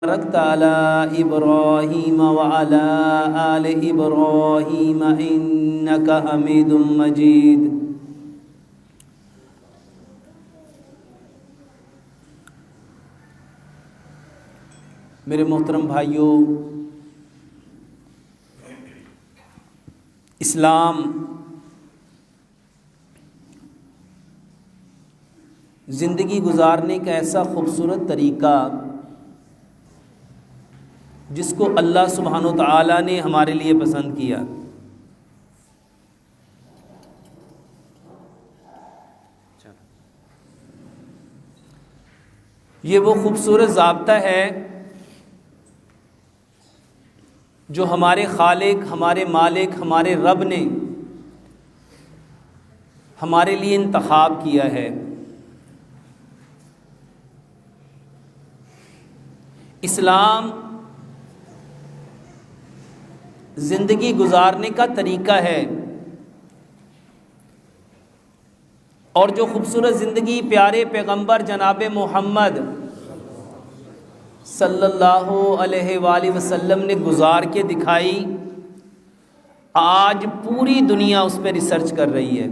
باركت على إبراهيم وعلى آل إبراهيم إنك حميد مجيد. میرے محترم بھائیوں، اسلام زندگی گزارنے کا ایسا خوبصورت طریقہ جس کو اللہ سبحانہ و تعالیٰ نے ہمارے لیے پسند کیا. یہ وہ خوبصورت ضابطہ ہے جو ہمارے خالق، ہمارے مالک، ہمارے رب نے ہمارے لیے انتخاب کیا ہے. اسلام زندگی گزارنے کا طریقہ ہے، اور جو خوبصورت زندگی پیارے پیغمبر جناب محمد صلی اللہ علیہ وآلہ وسلم نے گزار کے دکھائی، آج پوری دنیا اس پہ ریسرچ کر رہی ہے.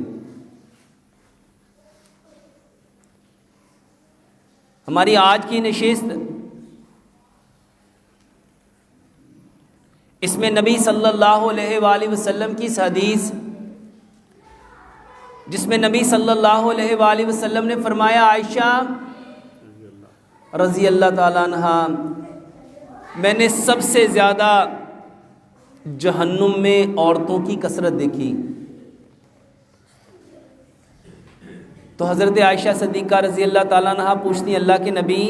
ہماری آج کی نشست اس میں نبی صلی اللہ علیہ وآلہ وسلم کی اس حدیث جس میں نبی صلی اللہ علیہ وآلہ وسلم نے فرمایا، عائشہ رضی اللہ تعالیٰ عنہا، میں نے سب سے زیادہ جہنم میں عورتوں کی کثرت دیکھی. تو حضرت عائشہ صدیقہ رضی اللہ تعالیٰ عنہا پوچھتی ہیں، اللہ کے نبی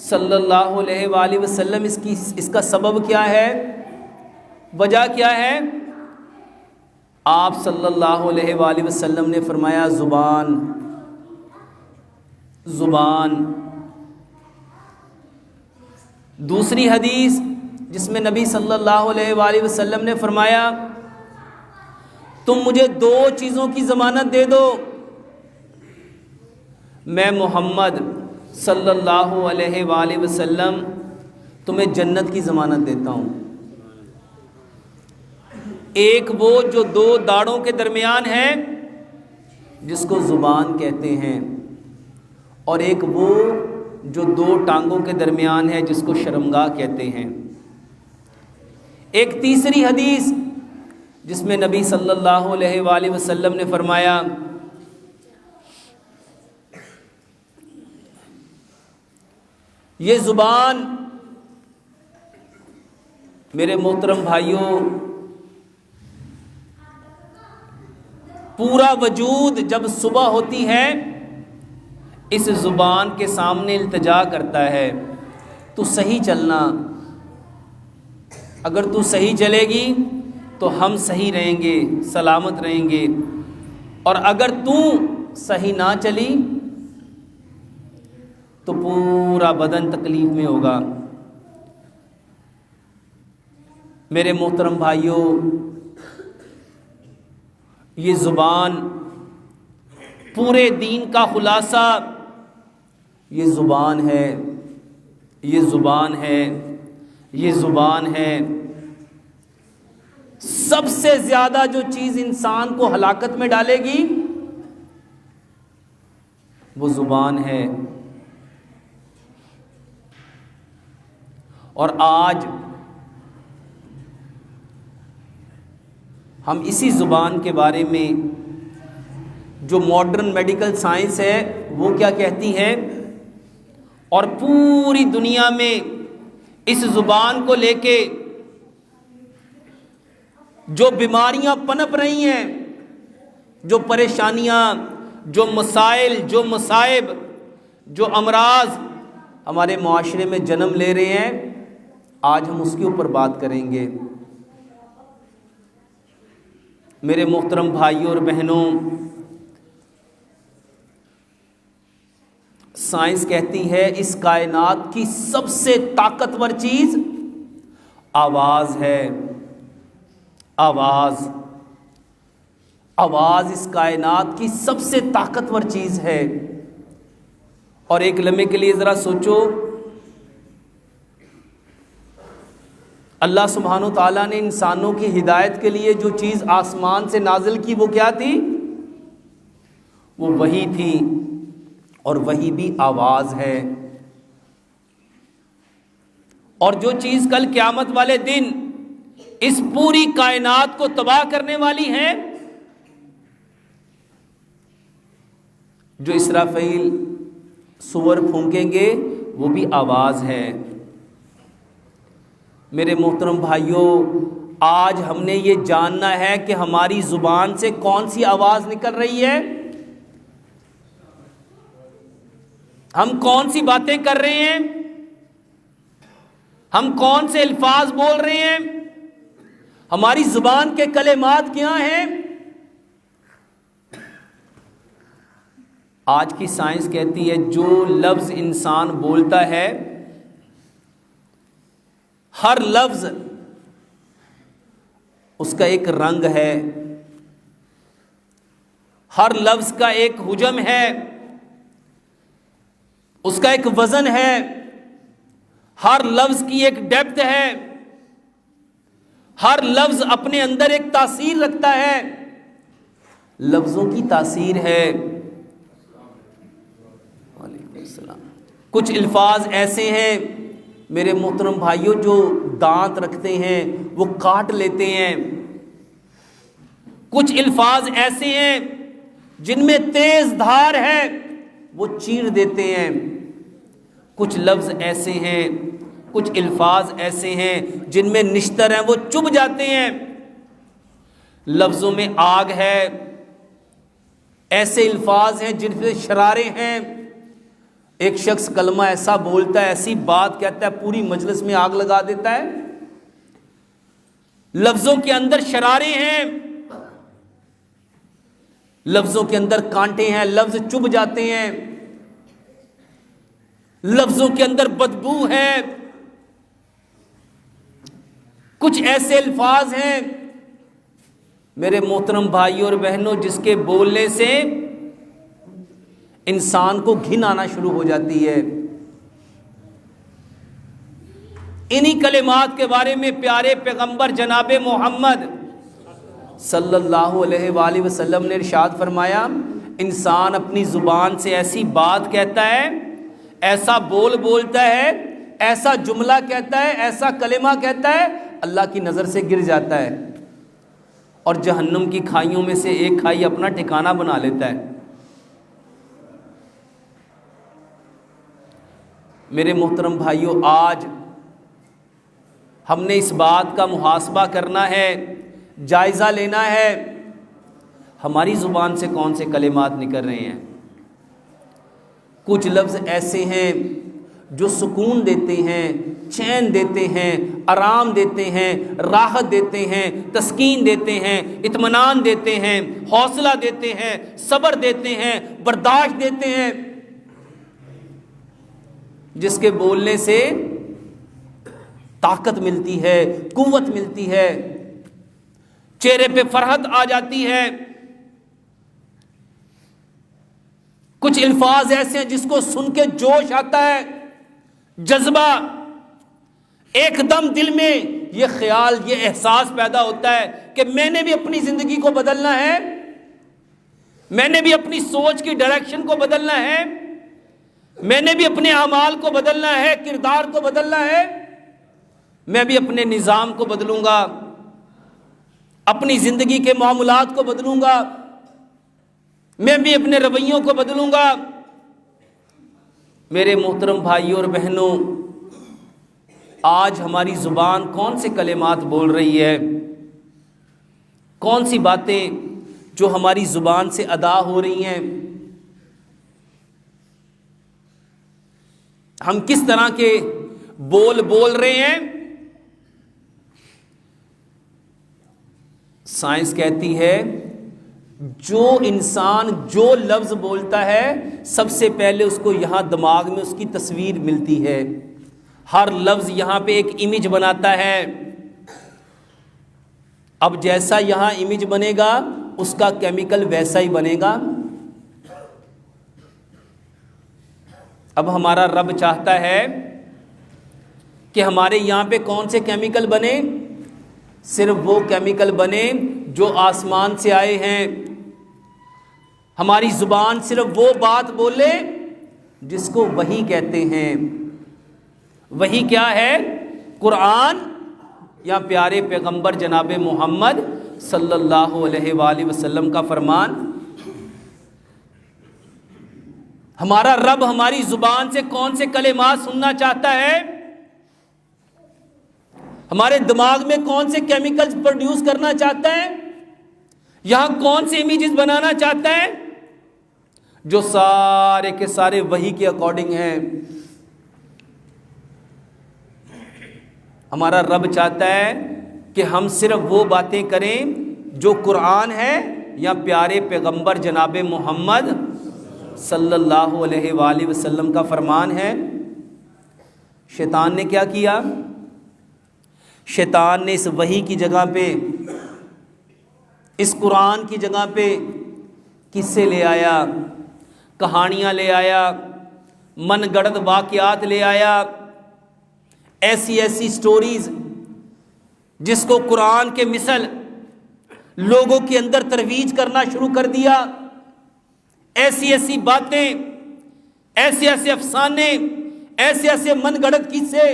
صلی اللہ علیہ وآلہ وسلم اس کا سبب کیا ہے، وجہ کیا ہے؟ آپ صلی اللہ علیہ وآلہ وسلم نے فرمایا، زبان. دوسری حدیث جس میں نبی صلی اللہ علیہ وآلہ وسلم نے فرمایا، تم مجھے دو چیزوں کی ضمانت دے دو، میں محمد صلی اللہ علیہ وآلہ وسلم تمہیں جنت کی ضمانت دیتا ہوں. ایک وہ جو دو داڑوں کے درمیان ہے جس کو زبان کہتے ہیں، اور ایک وہ جو دو ٹانگوں کے درمیان ہے جس کو شرمگاہ کہتے ہیں. ایک تیسری حدیث جس میں نبی صلی اللہ علیہ وآلہ وسلم نے فرمایا، یہ زبان میرے محترم بھائیوں، پورا وجود جب صبح ہوتی ہے اس زبان کے سامنے التجا کرتا ہے، تو صحیح چلنا. اگر تو صحیح چلے گی تو ہم صحیح رہیں گے، سلامت رہیں گے، اور اگر تو صحیح نہ چلی تو پورا بدن تکلیف میں ہوگا. میرے محترم بھائیوں، یہ زبان پورے دین کا خلاصہ، یہ زبان ہے، یہ زبان ہے، یہ زبان ہے. سب سے زیادہ جو چیز انسان کو ہلاکت میں ڈالے گی وہ زبان ہے. اور آج ہم اسی زبان کے بارے میں جو ماڈرن میڈیکل سائنس ہے وہ کیا کہتی ہے، اور پوری دنیا میں اس زبان کو لے کے جو بیماریاں پنپ رہی ہیں، جو پریشانیاں، جو مسائل، جو مصائب، جو امراض ہمارے معاشرے میں جنم لے رہے ہیں، آج ہم اس کے اوپر بات کریں گے. میرے محترم بھائیوں اور بہنوں، سائنس کہتی ہے اس کائنات کی سب سے طاقتور چیز آواز ہے. آواز اس کائنات کی سب سے طاقتور چیز ہے. اور ایک لمحے کے لیے ذرا سوچو اللہ سبحانہ و تعالیٰ نے انسانوں کی ہدایت کے لیے جو چیز آسمان سے نازل کی وہ کیا تھی؟ وہ وحی تھی، اور وحی بھی آواز ہے۔ اور جو چیز کل قیامت والے دن اس پوری کائنات کو تباہ کرنے والی ہے، جو اسرافیل سور پھونکیں گے، وہ بھی آواز ہے۔ میرے محترم بھائیوں، آج ہم نے یہ جاننا ہے کہ ہماری زبان سے کون سی آواز نکل رہی ہے، ہم کون سی باتیں کر رہے ہیں، ہم کون سے الفاظ بول رہے ہیں، ہماری زبان کے کلمات کیا ہیں۔ آج کی سائنس کہتی ہے جو لفظ انسان بولتا ہے، ہر لفظ اس کا ایک رنگ ہے، ہر لفظ کا ایک حجم ہے، اس کا ایک وزن ہے، ہر لفظ کی ایک ڈیپتھ ہے، ہر لفظ اپنے اندر ایک تاثیر رکھتا ہے، لفظوں کی تاثیر ہے۔ وعلیکم السلام۔ کچھ الفاظ ایسے ہیں میرے محترم بھائیوں جو دانت رکھتے ہیں وہ کاٹ لیتے ہیں، کچھ الفاظ ایسے ہیں جن میں تیز دھار ہے وہ چیر دیتے ہیں، کچھ لفظ ایسے ہیں، کچھ الفاظ ایسے ہیں جن میں نشتر ہیں وہ چبھ جاتے ہیں۔ لفظوں میں آگ ہے، ایسے الفاظ ہیں جن میں شرارے ہیں۔ ایک شخص کلمہ ایسا بولتا ہے، ایسی بات کہتا ہے، پوری مجلس میں آگ لگا دیتا ہے۔ لفظوں کے اندر شرارے ہیں، لفظوں کے اندر کانٹے ہیں، لفظ چبھ جاتے ہیں، لفظوں کے اندر بدبو ہے۔ کچھ ایسے الفاظ ہیں میرے محترم بھائیوں اور بہنوں جس کے بولنے سے انسان کو گھن آنا شروع ہو جاتی ہے۔ انہی کلمات کے بارے میں پیارے پیغمبر جناب محمد صلی اللہ علیہ وآلہ وسلم نے ارشاد فرمایا، انسان اپنی زبان سے ایسی بات کہتا ہے، ایسا بول بولتا ہے، ایسا جملہ کہتا ہے، ایسا کلمہ کہتا ہے، اللہ کی نظر سے گر جاتا ہے اور جہنم کی کھائیوں میں سے ایک کھائی اپنا ٹھکانہ بنا لیتا ہے۔ میرے محترم بھائیوں، آج ہم نے اس بات کا محاسبہ کرنا ہے، جائزہ لینا ہے، ہماری زبان سے کون سے کلمات نکل رہے ہیں۔ کچھ لفظ ایسے ہیں جو سکون دیتے ہیں، چین دیتے ہیں، آرام دیتے ہیں، راحت دیتے ہیں، تسکین دیتے ہیں، اطمینان دیتے ہیں، حوصلہ دیتے ہیں، صبر دیتے ہیں، برداشت دیتے ہیں، جس کے بولنے سے طاقت ملتی ہے، قوت ملتی ہے، چہرے پہ فرحت آ جاتی ہے۔ کچھ الفاظ ایسے ہیں جس کو سن کے جوش آتا ہے، جذبہ، ایک دم دل میں یہ خیال، یہ احساس پیدا ہوتا ہے کہ میں نے بھی اپنی زندگی کو بدلنا ہے، میں نے بھی اپنی سوچ کی ڈائریکشن کو بدلنا ہے، میں نے بھی اپنے اعمال کو بدلنا ہے، کردار کو بدلنا ہے، میں بھی اپنے نظام کو بدلوں گا، اپنی زندگی کے معاملات کو بدلوں گا، میں بھی اپنے رویوں کو بدلوں گا۔ میرے محترم بھائیوں اور بہنوں، آج ہماری زبان کون سے کلمات بول رہی ہے، کون سی باتیں جو ہماری زبان سے ادا ہو رہی ہیں، ہم کس طرح کے بول رہے ہیں۔ سائنس کہتی ہے جو انسان جو لفظ بولتا ہے سب سے پہلے اس کو یہاں دماغ میں اس کی تصویر ملتی ہے، ہر لفظ یہاں پہ ایک امیج بناتا ہے۔ اب جیسا یہاں امیج بنے گا اس کا کیمیکل ویسا ہی بنے گا۔ اب ہمارا رب چاہتا ہے کہ ہمارے یہاں پہ کون سے کیمیکل بنے؟ صرف وہ کیمیکل بنے جو آسمان سے آئے ہیں۔ ہماری زبان صرف وہ بات بولے جس کو وحی کہتے ہیں۔ وحی کیا ہے؟ قرآن یا پیارے پیغمبر جناب محمد صلی اللہ علیہ وآلہ وسلم کا فرمان۔ ہمارا رب ہماری زبان سے کون سے کلمات سننا چاہتا ہے؟ ہمارے دماغ میں کون سے کیمیکلز پروڈیوس کرنا چاہتا ہے؟ یہاں کون سے امیجز بنانا چاہتا ہے؟ جو سارے کے سارے وحی کے اکارڈنگ ہیں۔ ہمارا رب چاہتا ہے کہ ہم صرف وہ باتیں کریں جو قرآن ہے یا پیارے پیغمبر جناب محمد صلی اللہ علیہ وآلہ وسلم کا فرمان ہے۔ شیطان نے کیا کیا؟ شیطان نے اس وحی کی جگہ پہ، اس قرآن کی جگہ پہ قصے لے آیا، کہانیاں لے آیا، من گڑت واقعات لے آیا، ایسی ایسی سٹوریز جس کو قرآن کے مثل لوگوں کے اندر ترویج کرنا شروع کر دیا۔ ایسی ایسی باتیں، ایسے ایسے افسانے، ایسے ایسے من گڑت قصے،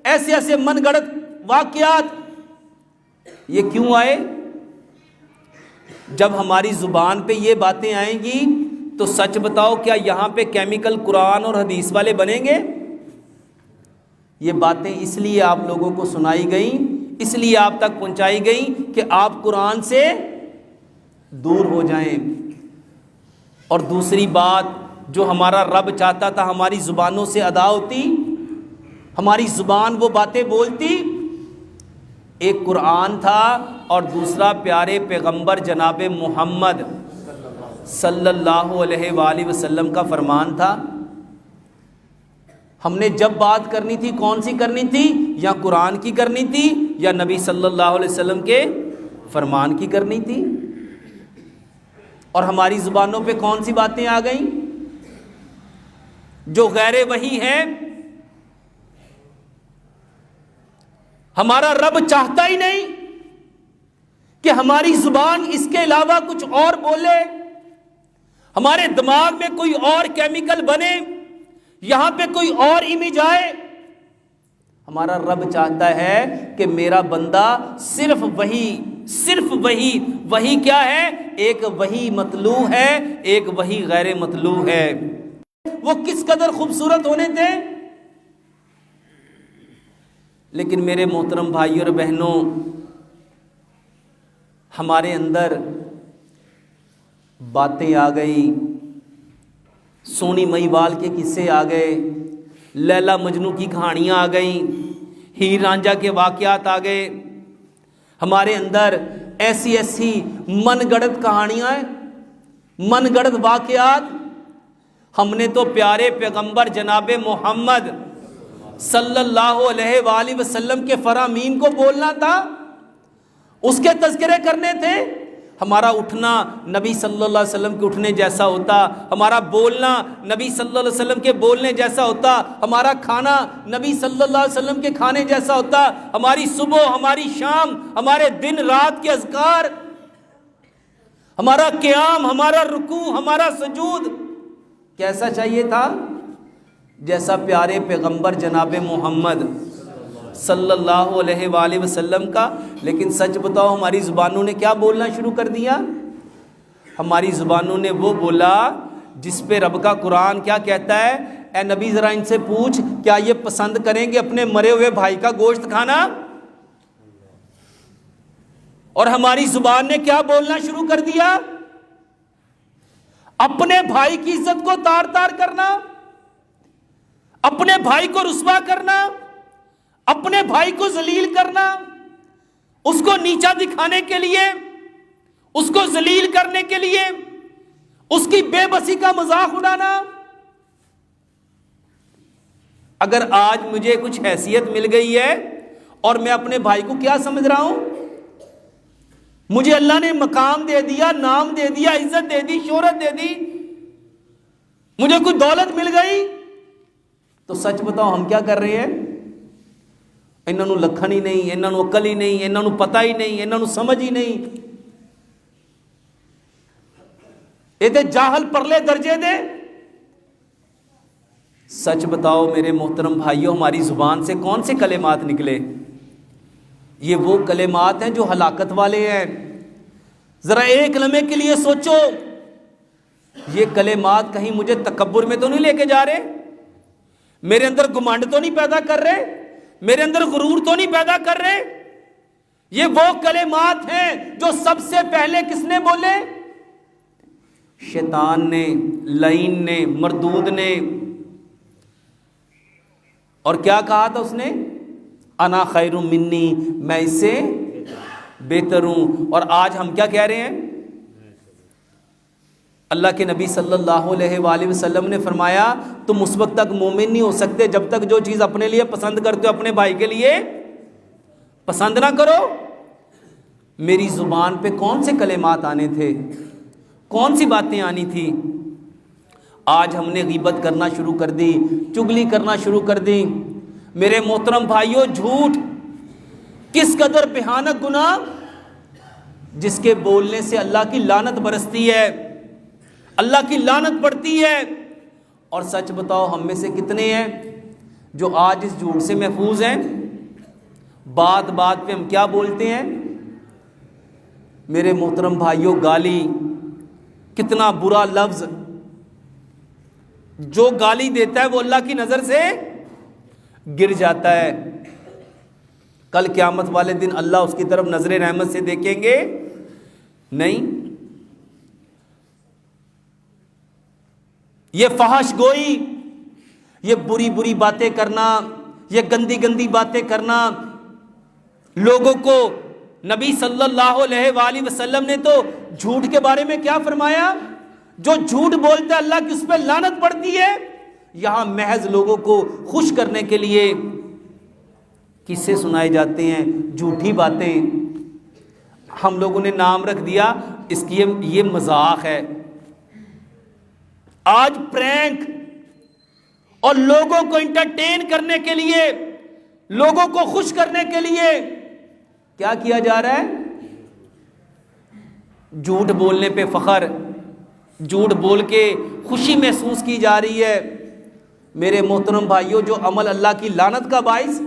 ایسے ایسے من گڑت واقعات۔ یہ کیوں آئے؟ جب ہماری زبان پہ یہ باتیں آئیں گی تو سچ بتاؤ کیا یہاں پہ کیمیکل قرآن اور حدیث والے بنیں گے؟ یہ باتیں اس لیے آپ لوگوں کو سنائی گئیں، اس لیے آپ تک پہنچائی گئیں کہ آپ قرآن سے دور ہو جائیں۔ اور دوسری بات جو ہمارا رب چاہتا تھا ہماری زبانوں سے ادا ہوتی، ہماری زبان وہ باتیں بولتی، ایک قرآن تھا اور دوسرا پیارے پیغمبر جناب محمد صلی اللہ علیہ وآلہ وسلم کا فرمان تھا۔ ہم نے جب بات کرنی تھی کون سی کرنی تھی؟ یا قرآن کی کرنی تھی یا نبی صلی اللہ علیہ وسلم کے فرمان کی کرنی تھی؟ اور ہماری زبانوں پہ کون سی باتیں آ گئیں جو غیر وحی ہیں؟ ہمارا رب چاہتا ہی نہیں کہ ہماری زبان اس کے علاوہ کچھ اور بولے، ہمارے دماغ میں کوئی اور کیمیکل بنے، یہاں پہ کوئی اور امیج آئے۔ ہمارا رب چاہتا ہے کہ میرا بندہ صرف وہی وہی کیا ہے؟ ایک وہی مطلوع ہے، ایک وہی غیر مطلوع ہے۔ وہ کس قدر خوبصورت ہونے تھے، لیکن میرے محترم بھائیوں اور بہنوں، ہمارے اندر باتیں آ گئی، سونی مہیوال کے قصے آ گئے، لیلا مجنو کی کہانیاں آ گئیں، ہیر رانجھا کے واقعات آ گئے۔ ہمارے اندر ایسی ایسی من گڑت کہانیاں، من گڑت واقعات۔ ہم نے تو پیارے پیغمبر جناب محمد صلی اللہ علیہ وآلہ وسلم کے فرامین کو بولنا تھا، اس کے تذکرے کرنے تھے۔ ہمارا اٹھنا نبی صلی اللہ علیہ وسلم کے اٹھنے جیسا ہوتا، ہمارا بولنا نبی صلی اللہ علیہ وسلم کے بولنے جیسا ہوتا، ہمارا کھانا نبی صلی اللہ علیہ وسلم کے کھانے جیسا ہوتا، ہماری صبح، ہماری شام، ہمارے دن رات کے اذکار، ہمارا قیام، ہمارا رکوع، ہمارا سجود کیسا چاہیے تھا؟ جیسا پیارے پیغمبر جناب محمد صلی اللہ علیہ وآلہ وسلم کا۔ لیکن سچ بتاؤ ہماری زبانوں نے کیا بولنا شروع کر دیا؟ ہماری زبانوں نے وہ بولا جس پہ رب کا قرآن کیا کہتا ہے؟ اے نبی ذرا ان سے پوچھ کیا یہ پسند کریں گے اپنے مرے ہوئے بھائی کا گوشت کھانا؟ اور ہماری زبان نے کیا بولنا شروع کر دیا؟ اپنے بھائی کی عزت کو تار تار کرنا، اپنے بھائی کو رسوا کرنا، اپنے بھائی کو ذلیل کرنا، اس کو نیچا دکھانے کے لیے، اس کو ذلیل کرنے کے لیے، اس کی بے بسی کا مذاق اڑانا۔ اگر آج مجھے کچھ حیثیت مل گئی ہے اور میں اپنے بھائی کو کیا سمجھ رہا ہوں؟ مجھے اللہ نے مقام دے دیا، نام دے دیا، عزت دے دی، شہرت دے دی، مجھے کوئی دولت مل گئی، تو سچ بتاؤ ہم کیا کر رہے ہیں؟ انہاں نوں لکھن ہی نہیں, انہاں نوں عقل ہی نہیں, انہاں نوں پتہ ہی نہیں, انہاں نوں سمجھ ہی نہیں. یہ تے جاہل پرلے درجے دے. سچ بتاؤ میرے محترم بھائیوں, ہماری زبان سے کون سے کلمات نکلے؟ یہ وہ کلمات ہیں جو ہلاکت والے ہیں. ذرا ایک لمحے کے لیے سوچو, یہ کلمات کہیں مجھے تکبر میں تو نہیں لے کے جا رہے؟ میرے اندر گمانڈ تو نہیں پیدا کر رہے؟ میرے اندر غرور تو نہیں پیدا کر رہے؟ یہ وہ کلمات ہیں جو سب سے پہلے کس نے بولے؟ شیطان نے, لعین نے, مردود نے. اور کیا کہا تھا اس نے؟ انا خیر منی, میں اس سے بہتر ہوں. اور آج ہم کیا کہہ رہے ہیں؟ اللہ کے نبی صلی اللہ علیہ وآلہ وسلم نے فرمایا تم اس وقت تک مومن نہیں ہو سکتے جب تک جو چیز اپنے لیے پسند کرتے ہو اپنے بھائی کے لیے پسند نہ کرو. میری زبان پہ کون سے کلمات آنے تھے؟ کون سی باتیں آنی تھی؟ آج ہم نے غیبت کرنا شروع کر دی, چگلی کرنا شروع کر دی. میرے محترم بھائیوں, جھوٹ کس قدر بھیانک گناہ, جس کے بولنے سے اللہ کی لعنت برستی ہے, اللہ کی لعنت پڑتی ہے. اور سچ بتاؤ ہم میں سے کتنے ہیں جو آج اس جھوٹ سے محفوظ ہیں؟ بات بات پہ ہم کیا بولتے ہیں؟ میرے محترم بھائیوں, گالی کتنا برا لفظ. جو گالی دیتا ہے وہ اللہ کی نظر سے گر جاتا ہے. کل قیامت والے دن اللہ اس کی طرف نظر رحمت سے دیکھیں گے نہیں. یہ فحش گوئی, یہ بری بری باتیں کرنا, یہ گندی گندی باتیں کرنا, لوگوں کو نبی صلی اللہ علیہ وآلہ وسلم نے تو جھوٹ کے بارے میں کیا فرمایا؟ جو جھوٹ بولتا ہے اللہ کی اس پہ لعنت پڑتی ہے. یہاں محض لوگوں کو خوش کرنے کے لیے قصے سنائے جاتے ہیں, جھوٹی باتیں. ہم لوگوں نے نام رکھ دیا اس کی یہ مذاق ہے. آج پرینک اور لوگوں کو انٹرٹین کرنے کے لیے, لوگوں کو خوش کرنے کے لیے کیا کیا جا رہا ہے؟ جھوٹ بولنے پہ فخر, جھوٹ بول کے خوشی محسوس کی جا رہی ہے. میرے محترم بھائیوں, جو عمل اللہ کی لعنت کا باعث,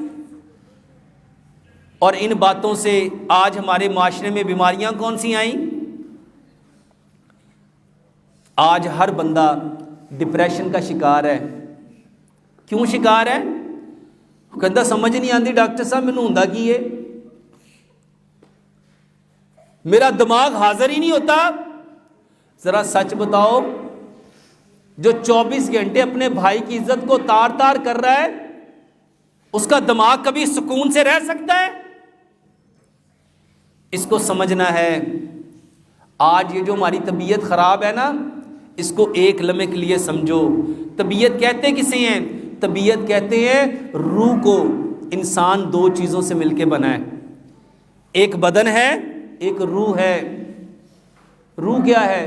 اور ان باتوں سے آج ہمارے معاشرے میں بیماریاں کون سی آئیں؟ آج ہر بندہ ڈپریشن کا شکار ہے. کیوں شکار ہے؟ کہتا سمجھ نہیں آتی ڈاکٹر صاحب مینوں ہوندا کی ہے, میرا دماغ حاضر ہی نہیں ہوتا. ذرا سچ بتاؤ, جو 24 گھنٹے اپنے بھائی کی عزت کو تار تار کر رہا ہے, اس کا دماغ کبھی سکون سے رہ سکتا ہے؟ اس کو سمجھنا ہے. آج یہ جو ہماری طبیعت خراب ہے نا, اس کو ایک لمحے کے لیے سمجھو. طبیعت کہتے کسے ہیں؟ طبیعت کہتے ہیں روح کو. انسان دو چیزوں سے مل کے بنا ہے, ایک بدن ہے, ایک روح ہے. روح کیا ہے؟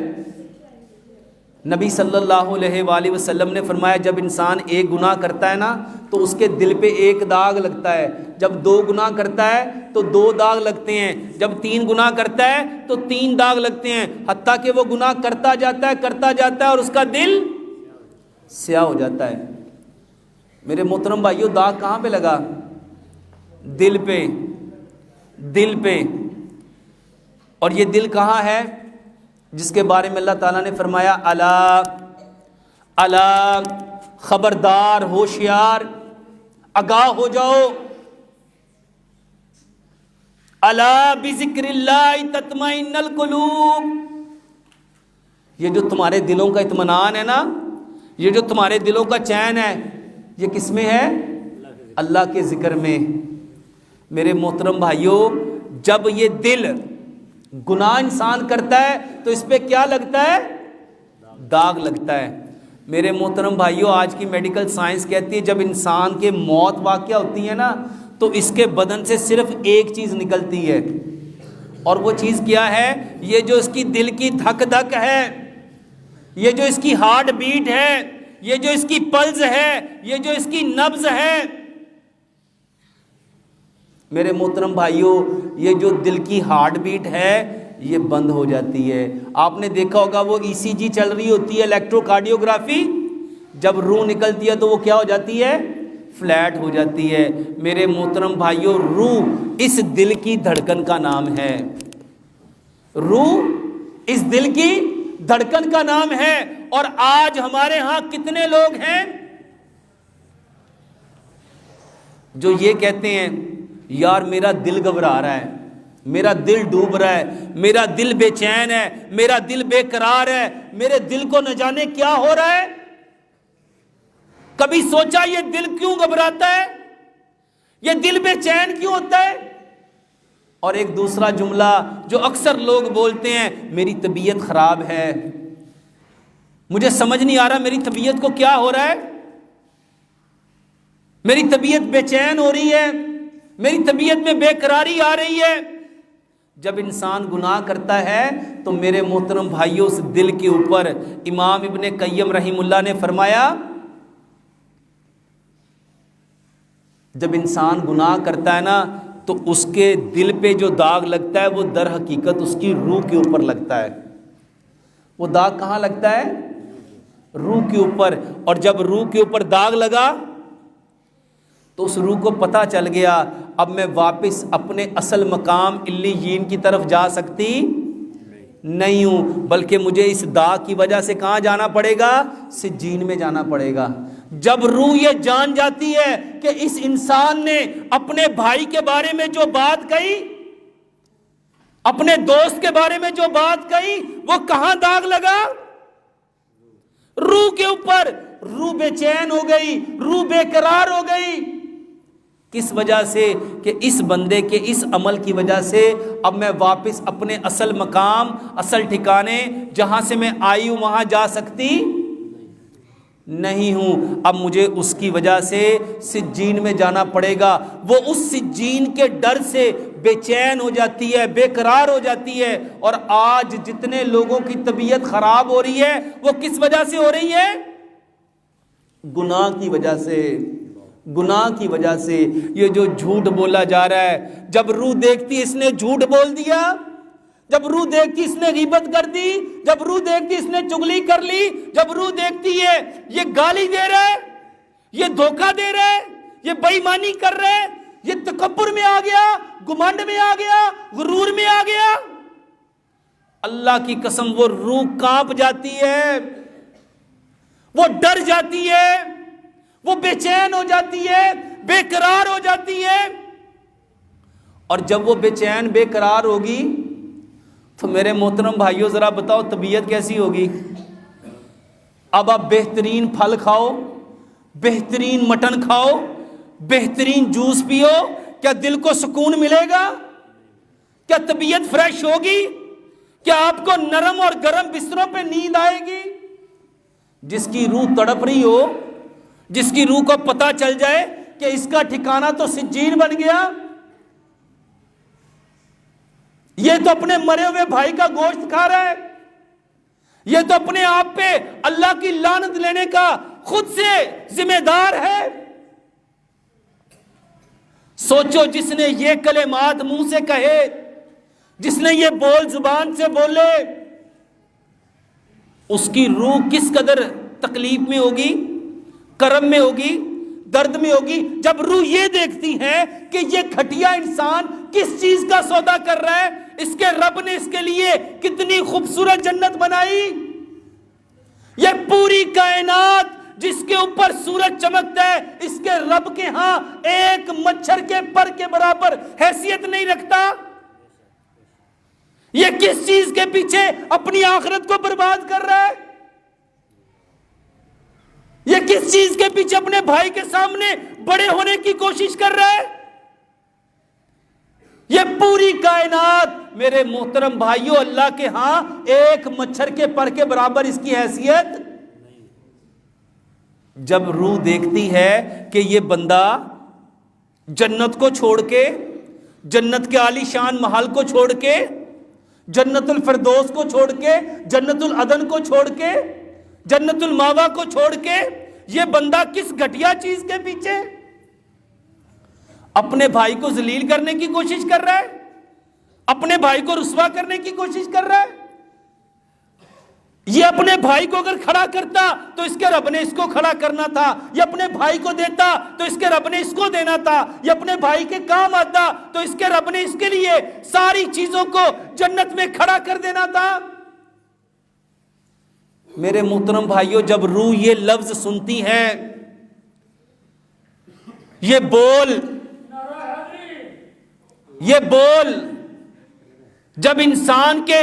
نبی صلی اللہ علیہ وآلہ وسلم نے فرمایا جب انسان ایک گناہ کرتا ہے نا تو اس کے دل پہ ایک داغ لگتا ہے, جب 2 گناہ کرتا ہے تو 2 داغ لگتے ہیں, جب 3 گناہ کرتا ہے تو 3 داغ لگتے ہیں, حتیٰ کہ وہ گناہ کرتا جاتا ہے اور اس کا دل سیاہ ہو جاتا ہے. میرے محترم بھائیوں, داغ کہاں پہ لگا؟ دل پہ, دل پہ. اور یہ دل کہاں ہے جس کے بارے میں اللہ تعالیٰ نے فرمایا الا الا, خبردار, ہوشیار, آگاہ ہو جاؤ. الا بذکر اللہ تطمئن القلوب. یہ جو تمہارے دلوں کا اطمینان ہے نا, یہ جو تمہارے دلوں کا چین ہے, یہ کس میں ہے؟ اللہ کے ذکر میں. میرے محترم بھائیوں, جب یہ دل گناہ انسان کرتا ہے تو اس پہ کیا لگتا ہے؟ داغ لگتا ہے. میرے محترم بھائیوں, آج کی میڈیکل سائنس کہتی ہے جب انسان کے موت واقع ہوتی ہے نا تو اس کے بدن سے صرف ایک چیز نکلتی ہے, اور وہ چیز کیا ہے؟ یہ جو اس کی دل کی دھک دھک ہے, یہ جو اس کی ہارٹ بیٹ ہے, یہ جو اس کی پلز ہے, یہ جو اس کی نبض ہے, میرے محترم بھائیوں، یہ جو دل کی ہارٹ بیٹ ہے یہ بند ہو جاتی ہے۔ آپ نے دیکھا ہوگا وہ ECG چل رہی ہوتی ہے، الیکٹرو کارڈیوگرافی، جب روح نکلتی ہے تو وہ کیا ہو جاتی ہے؟ فلیٹ ہو جاتی ہے۔ میرے محترم بھائیوں، روح اس دل کی دھڑکن کا نام ہے، روح اس دل کی دھڑکن کا نام ہے۔ اور آج ہمارے ہاں کتنے لوگ ہیں جو یہ کہتے ہیں یار میرا دل گھبرا رہا ہے، میرا دل ڈوب رہا ہے، میرا دل بے چین ہے، میرا دل بے قرار ہے، میرے دل کو نہ جانے کیا ہو رہا ہے۔ کبھی سوچا یہ دل کیوں گھبراتا ہے؟ یہ دل بے چین کیوں ہوتا ہے؟ اور ایک دوسرا جملہ جو اکثر لوگ بولتے ہیں، میری طبیعت خراب ہے، مجھے سمجھ نہیں آ رہا میری طبیعت کو کیا ہو رہا ہے، میری طبیعت بے چین ہو رہی ہے، میری طبیعت میں بے قراری آ رہی ہے۔ جب انسان گناہ کرتا ہے تو میرے محترم بھائیوں، اس دل کے اوپر امام ابن قیم رحمہ اللہ نے فرمایا، جب انسان گناہ کرتا ہے نا تو اس کے دل پہ جو داغ لگتا ہے وہ در حقیقت اس کی روح کے اوپر لگتا ہے۔ وہ داغ کہاں لگتا ہے؟ روح کے اوپر۔ اور جب روح کے اوپر داغ لگا تو اس روح کو پتہ چل گیا اب میں واپس اپنے اصل مقام علیین کی طرف جا سکتی نہیں ہوں، بلکہ مجھے اس داغ کی وجہ سے کہاں جانا پڑے گا؟ سجین میں جانا پڑے گا۔ جب روح یہ جان جاتی ہے کہ اس انسان نے اپنے بھائی کے بارے میں جو بات کہی، اپنے دوست کے بارے میں جو بات کہی، وہ کہاں داغ لگا؟ روح کے اوپر۔ روح بے چین ہو گئی، روح بے قرار ہو گئی۔ کس وجہ سے؟ کہ اس بندے کے اس عمل کی وجہ سے اب میں واپس اپنے اصل مقام، اصل ٹھکانے جہاں سے میں آئی ہوں وہاں جا سکتی نہیں ہوں، اب مجھے اس کی وجہ سے سجین میں جانا پڑے گا۔ وہ اس سجین کے ڈر سے بے چین ہو جاتی ہے، بے قرار ہو جاتی ہے۔ اور آج جتنے لوگوں کی طبیعت خراب ہو رہی ہے وہ کس وجہ سے ہو رہی ہے؟ گناہ کی وجہ سے، گناہ کی وجہ سے۔ یہ جو جھوٹ بولا جا رہا ہے، جب روح دیکھتی اس نے جھوٹ بول دیا، جب روح دیکھتی اس نے غیبت کر دی، جب روح دیکھتی اس نے چغلی کر لی، جب روح دیکھتی ہے یہ گالی دے رہا ہے، یہ دھوکہ دے رہا ہے، یہ بے ایمانی کر رہا ہے، یہ تکبر میں آ گیا، گمنڈ میں آ گیا، غرور میں آ گیا، اللہ کی قسم وہ روح کانپ جاتی ہے، وہ ڈر جاتی ہے، وہ بے چین ہو جاتی ہے، بے قرار ہو جاتی ہے۔ اور جب وہ بے چین بے قرار ہوگی تو میرے محترم بھائیوں ذرا بتاؤ طبیعت کیسی ہوگی؟ اب آپ بہترین پھل کھاؤ، بہترین مٹن کھاؤ، بہترین جوس پیو، کیا دل کو سکون ملے گا؟ کیا طبیعت فریش ہوگی؟ کیا آپ کو نرم اور گرم بستروں پہ نیند آئے گی؟ جس کی روح تڑپ رہی ہو، جس کی روح کو پتہ چل جائے کہ اس کا ٹھکانہ تو سجین بن گیا، یہ تو اپنے مرے ہوئے بھائی کا گوشت کھا رہا ہے، یہ تو اپنے آپ پہ اللہ کی لعنت لینے کا خود سے ذمہ دار ہے۔ سوچو جس نے یہ کلمات منہ سے کہے، جس نے یہ بول زبان سے بولے، اس کی روح کس قدر تکلیف میں ہوگی، کرم میں ہوگی، درد میں ہوگی۔ جب روح یہ دیکھتی ہے کہ یہ گھٹیا انسان کس چیز کا سودا کر رہا ہے، اس کے رب نے اس کے لیے کتنی خوبصورت جنت بنائی، یہ پوری کائنات جس کے اوپر سورج چمکتا ہے اس کے رب کے ہاں ایک مچھر کے پر کے برابر حیثیت نہیں رکھتا۔ یہ کس چیز کے پیچھے اپنی آخرت کو برباد کر رہا ہے؟ یہ کس چیز کے پیچھے اپنے بھائی کے سامنے بڑے ہونے کی کوشش کر رہا ہے؟ یہ پوری کائنات میرے محترم بھائیوں اللہ کے ہاں ایک مچھر کے پر کے برابر اس کی حیثیت۔ جب روح دیکھتی ہے کہ یہ بندہ جنت کو چھوڑ کے، جنت کے عالی شان محل کو چھوڑ کے، جنت الفردوس کو چھوڑ کے، جنت العدن کو چھوڑ کے، جنت الماوا کو چھوڑ کے، یہ بندہ کس گھٹیا چیز کے پیچھے؟ اپنے بھائی کو ذلیل کرنے کی کوشش کر رہا ہے، اپنے بھائی کو رسوا کرنے کی کوشش کر رہا ہے۔ یہ اپنے بھائی کو اگر کھڑا کرتا تو اس کے رب نے اس کو کھڑا کرنا تھا، یہ اپنے بھائی کو دیتا تو اس کے رب نے اس کو دینا تھا، یہ اپنے بھائی کے کام آتا تو اس کے رب نے اس کے لیے ساری چیزوں کو جنت میں کھڑا کر دینا تھا۔ میرے محترم بھائیوں، جب روح یہ لفظ سنتی ہے، یہ بول جب انسان کے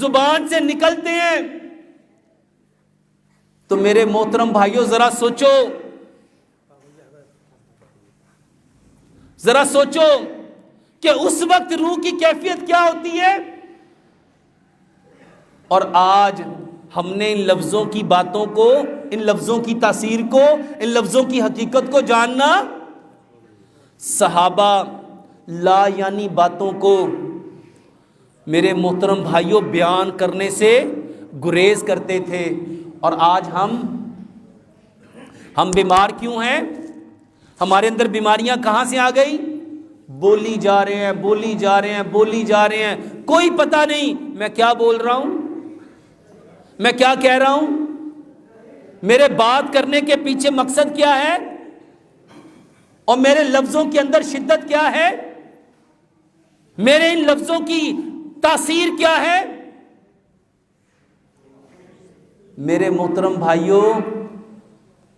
زبان سے نکلتے ہیں تو میرے محترم بھائیوں ذرا سوچو کہ اس وقت روح کی کیفیت کیا ہوتی ہے۔ اور آج ہم نے ان لفظوں کی باتوں کو، ان لفظوں کی تاثیر کو، ان لفظوں کی حقیقت کو جاننا، صحابہ لا یعنی باتوں کو میرے محترم بھائیوں بیان کرنے سے گریز کرتے تھے۔ اور آج ہم بیمار کیوں ہیں؟ ہمارے اندر بیماریاں کہاں سے آ گئی؟ بولی جا رہے ہیں، کوئی پتہ نہیں میں کیا بول رہا ہوں، میں کیا کہہ رہا ہوں، میرے بات کرنے کے پیچھے مقصد کیا ہے، اور میرے لفظوں کے اندر شدت کیا ہے، میرے ان لفظوں کی تاثیر کیا ہے۔ میرے محترم بھائیوں،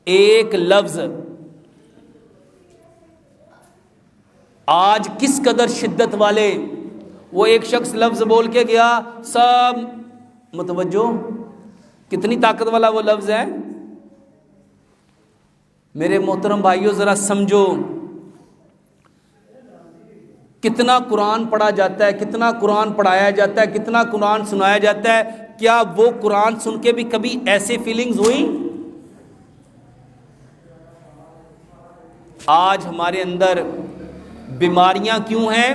ایک لفظ آج کس قدر شدت والے، وہ ایک شخص لفظ بول کے گیا، سب متوجہ، کتنی طاقت والا وہ لفظ ہے۔ میرے محترم بھائیوں ذرا سمجھو، کتنا قرآن پڑھا جاتا ہے، کتنا قرآن پڑھایا جاتا ہے، کتنا قرآن سنایا جاتا ہے، کیا وہ قرآن سن کے بھی کبھی ایسے فیلنگز ہوئی؟ آج ہمارے اندر بیماریاں کیوں ہیں،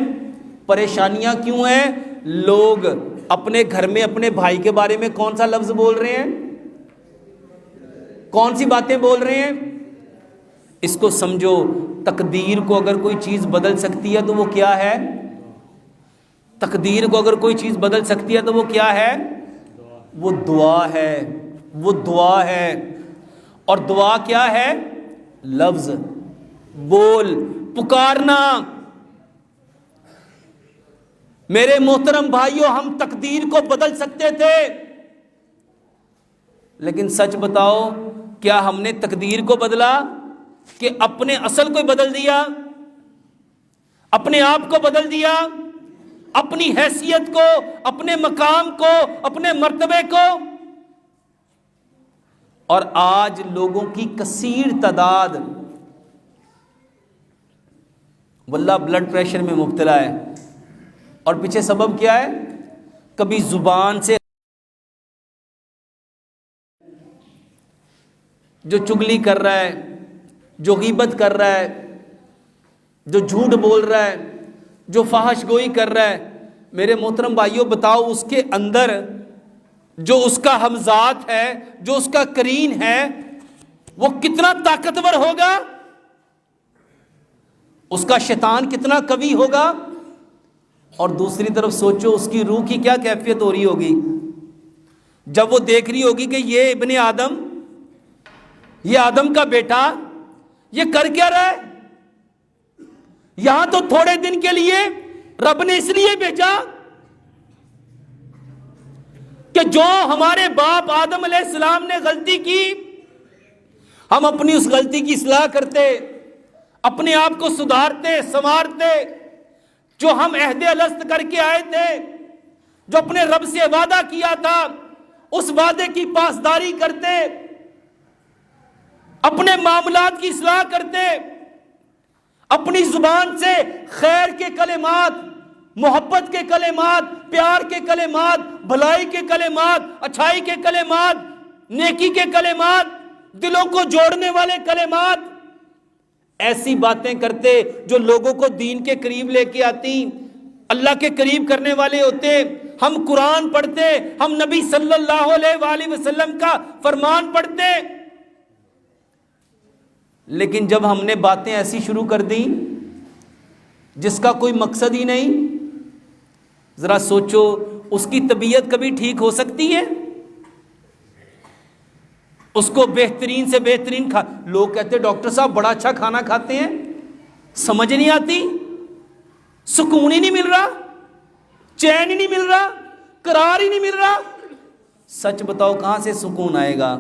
پریشانیاں کیوں ہیں؟ لوگ اپنے گھر میں اپنے بھائی کے بارے میں کون سا لفظ بول رہے ہیں، کون سی باتیں بول رہے ہیں؟ اس کو سمجھو، تقدیر کو اگر کوئی چیز بدل سکتی ہے تو وہ کیا ہے؟ تقدیر کو اگر کوئی چیز بدل سکتی ہے تو وہ کیا ہے؟ وہ دعا ہے، وہ دعا ہے۔ اور دعا کیا ہے؟ لفظ، بول، پکارنا۔ میرے محترم بھائیوں، ہم تقدیر کو بدل سکتے تھے، لیکن سچ بتاؤ کیا ہم نے تقدیر کو بدلا کہ اپنے اصل کو بدل دیا، اپنے آپ کو بدل دیا، اپنی حیثیت کو، اپنے مقام کو، اپنے مرتبے کو؟ اور آج لوگوں کی کثیر تعداد واللہ بلڈ پریشر میں مبتلا ہے، اور پیچھے سبب کیا ہے؟ کبھی زبان سے جو چگلی کر رہا ہے، جو غیبت کر رہا ہے، جو جھوٹ بول رہا ہے، جو فحش گوئی کر رہا ہے، میرے محترم بھائیوں بتاؤ اس کے اندر جو اس کا ہمزاد ہے، جو اس کا قرین ہے، وہ کتنا طاقتور ہوگا، اس کا شیطان کتنا قوی ہوگا۔ اور دوسری طرف سوچو اس کی روح کی کیا کیفیت ہو رہی ہوگی جب وہ دیکھ رہی ہوگی کہ یہ ابن آدم، یہ آدم کا بیٹا، یہ کر کیا رہا ہے؟ یہاں تو تھوڑے دن کے لیے رب نے اس لیے بھیجا کہ جو ہمارے باپ آدم علیہ السلام نے غلطی کی، ہم اپنی اس غلطی کی اصلاح کرتے، اپنے آپ کو سدھارتے، سنوارتے، جو ہم عہد الست کر کے آئے تھے، جو اپنے رب سے وعدہ کیا تھا، اس وعدے کی پاسداری کرتے، اپنے معاملات کی اصلاح کرتے، اپنی زبان سے خیر کے کلمات، محبت کے کلمات، پیار کے کلمات، بھلائی کے کلمات، اچھائی کے کلمات، نیکی کے کلمات، دلوں کو جوڑنے والے کلمات، ایسی باتیں کرتے جو لوگوں کو دین کے قریب لے کے آتی، اللہ کے قریب کرنے والے ہوتے۔ ہم قرآن پڑھتے، ہم نبی صلی اللہ علیہ وآلہ وسلم کا فرمان پڑھتے، لیکن جب ہم نے باتیں ایسی شروع کر دی جس کا کوئی مقصد ہی نہیں، ذرا سوچو اس کی طبیعت کبھی ٹھیک ہو سکتی ہے؟ اس کو بہترین سے بہترین لوگ کہتے ہیں ڈاکٹر صاحب بڑا اچھا کھانا کھاتے ہیں، سمجھ نہیں آتی، سکون ہی نہیں مل رہا، چین ہی نہیں مل رہا، قرار ہی نہیں مل رہا۔ سچ بتاؤ کہاں سے سکون آئے گا،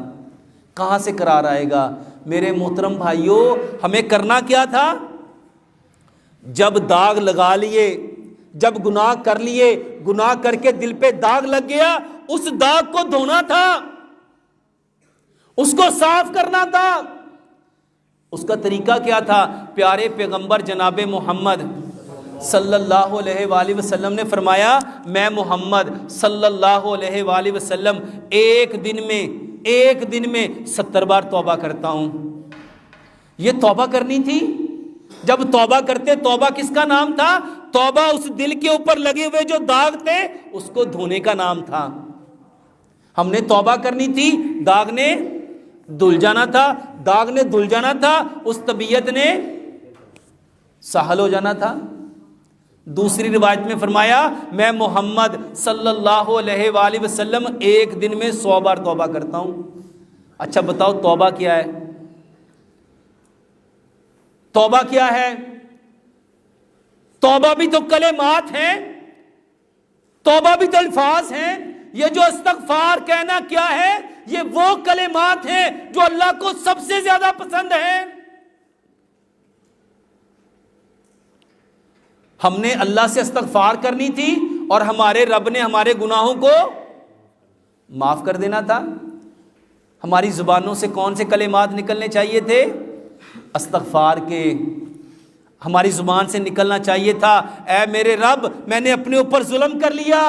کہاں سے قرار آئے گا؟ میرے محترم بھائیوں، ہمیں کرنا کیا تھا؟ جب داغ لگا لیے، جب گناہ کر لیے، گناہ کر کے دل پہ داغ لگ گیا، اس داغ کو دھونا تھا، اس کو صاف کرنا تھا۔ اس کا طریقہ کیا تھا؟ پیارے پیغمبر جناب محمد صلی اللہ علیہ وآلہ وسلم نے فرمایا، میں محمد صلی اللہ علیہ وآلہ وسلم ایک دن میں 70 بار توبہ کرتا ہوں۔ یہ توبہ کرنی تھی۔ جب توبہ کرتے، توبہ کس کا نام تھا؟ توبہ اس دل کے اوپر لگے ہوئے جو داغ تھے اس کو دھونے کا نام تھا۔ ہم نے توبہ کرنی تھی، داغ نے دھل جانا تھا، داغ نے دھل جانا تھا، اس طبیعت نے سہل ہو جانا تھا۔ دوسری روایت میں فرمایا، میں محمد صلی اللہ علیہ وآلہ وسلم ایک دن میں 100 بار توبہ کرتا ہوں۔ اچھا بتاؤ توبہ کیا ہے؟ توبہ کیا ہے؟ توبہ بھی تو کلمات ہیں، توبہ بھی تو الفاظ ہیں۔ یہ جو استغفار کہنا کیا ہے؟ یہ وہ کلمات ہیں جو اللہ کو سب سے زیادہ پسند ہیں۔ ہم نے اللہ سے استغفار کرنی تھی اور ہمارے رب نے ہمارے گناہوں کو معاف کر دینا تھا۔ ہماری زبانوں سے کون سے کلمات نکلنے چاہیے تھے؟ استغفار کے۔ ہماری زبان سے نکلنا چاہیے تھا، اے میرے رب میں نے اپنے اوپر ظلم کر لیا،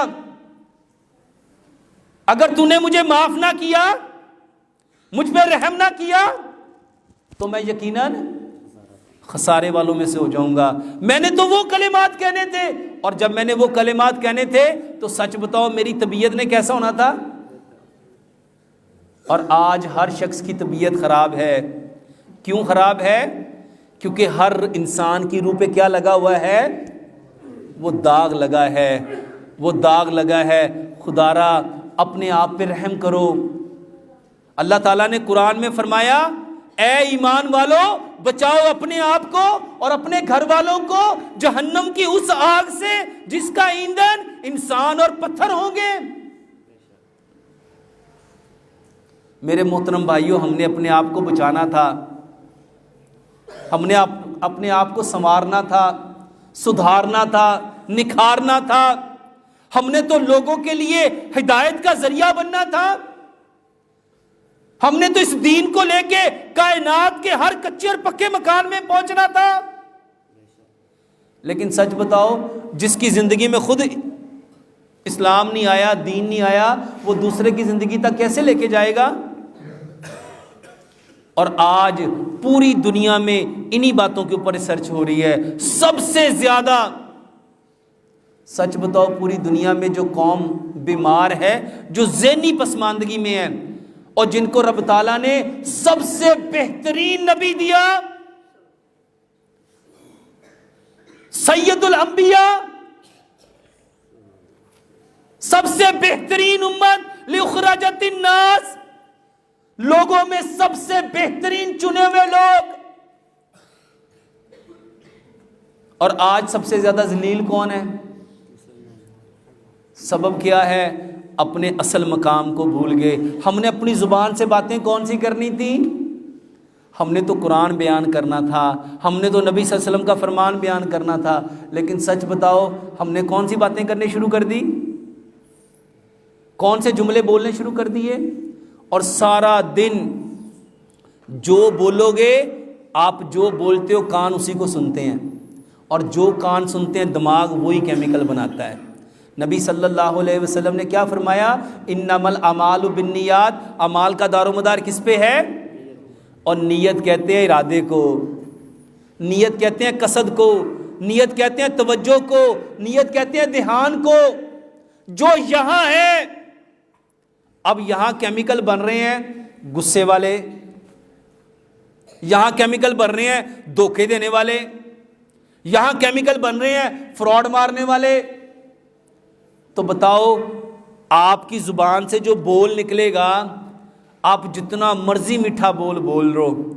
اگر تو نے مجھے معاف نہ کیا، مجھ پہ رحم نہ کیا تو میں یقیناً خسارے والوں میں سے ہو جاؤں گا۔ میں نے تو وہ کلمات کہنے تھے، اور جب میں نے وہ کلمات کہنے تھے تو سچ بتاؤ میری طبیعت نے کیسا ہونا تھا؟ اور آج ہر شخص کی طبیعت خراب ہے۔ کیوں خراب ہے؟ کیونکہ ہر انسان کی روح پہ کیا لگا ہوا ہے؟ وہ داغ لگا ہے، وہ داغ لگا ہے۔ خدا را اپنے آپ پہ رحم کرو۔ اللہ تعالیٰ نے قرآن میں فرمایا، اے ایمان والو بچاؤ اپنے آپ کو اور اپنے گھر والوں کو جہنم کی اس آگ سے جس کا ایندھن انسان اور پتھر ہوں گے۔ میرے محترم بھائیوں، ہم نے اپنے آپ کو بچانا تھا، ہم نے اپنے آپ کو سنوارنا تھا، سدھارنا تھا، نکھارنا تھا۔ ہم نے تو لوگوں کے لیے ہدایت کا ذریعہ بننا تھا۔ ہم نے تو اس دین کو لے کے کائنات کے ہر کچے اور پکے مکان میں پہنچنا تھا۔ لیکن سچ بتاؤ، جس کی زندگی میں خود اسلام نہیں آیا، دین نہیں آیا، وہ دوسرے کی زندگی تک کیسے لے کے جائے گا؟ اور آج پوری دنیا میں انہی باتوں کے اوپر ریسرچ ہو رہی ہے۔ سب سے زیادہ سچ بتاؤ، پوری دنیا میں جو قوم بیمار ہے، جو ذہنی پسماندگی میں ہے، اور جن کو رب تعالیٰ نے سب سے بہترین نبی دیا، سید الانبیاء، سب سے بہترین امت لأخرجت الناس، لوگوں میں سب سے بہترین چنے ہوئے لوگ، اور آج سب سے زیادہ ذلیل کون ہے؟ سبب کیا ہے؟ اپنے اصل مقام کو بھول گئے۔ ہم نے اپنی زبان سے باتیں کون سی کرنی تھی؟ ہم نے تو قرآن بیان کرنا تھا، ہم نے تو نبی صلی اللہ علیہ وسلم کا فرمان بیان کرنا تھا، لیکن سچ بتاؤ ہم نے کون سی باتیں کرنے شروع کر دی؟ کون سے جملے بولنے شروع کر دیے؟ اور سارا دن جو بولو گے، آپ جو بولتے ہو کان اسی کو سنتے ہیں، اور جو کان سنتے ہیں دماغ وہی کیمیکل بناتا ہے۔ نبی صلی اللہ علیہ وسلم نے کیا فرمایا؟ انما الاعمال بالنیات، اعمال کا دار و مدار کس پہ ہے؟ اور نیت کہتے ہیں ارادے کو، نیت کہتے ہیں قصد کو، نیت کہتے ہیں توجہ کو، نیت کہتے ہیں دھیان کو۔ جو یہاں ہے، اب یہاں کیمیکل بن رہے ہیں غصے والے، یہاں کیمیکل بن رہے ہیں دھوکے دینے والے، یہاں کیمیکل بن رہے ہیں فراڈ مارنے والے. تو بتاؤ آپ کی زبان سے جو بول نکلے گا، آپ جتنا مرضی میٹھا بول رہو،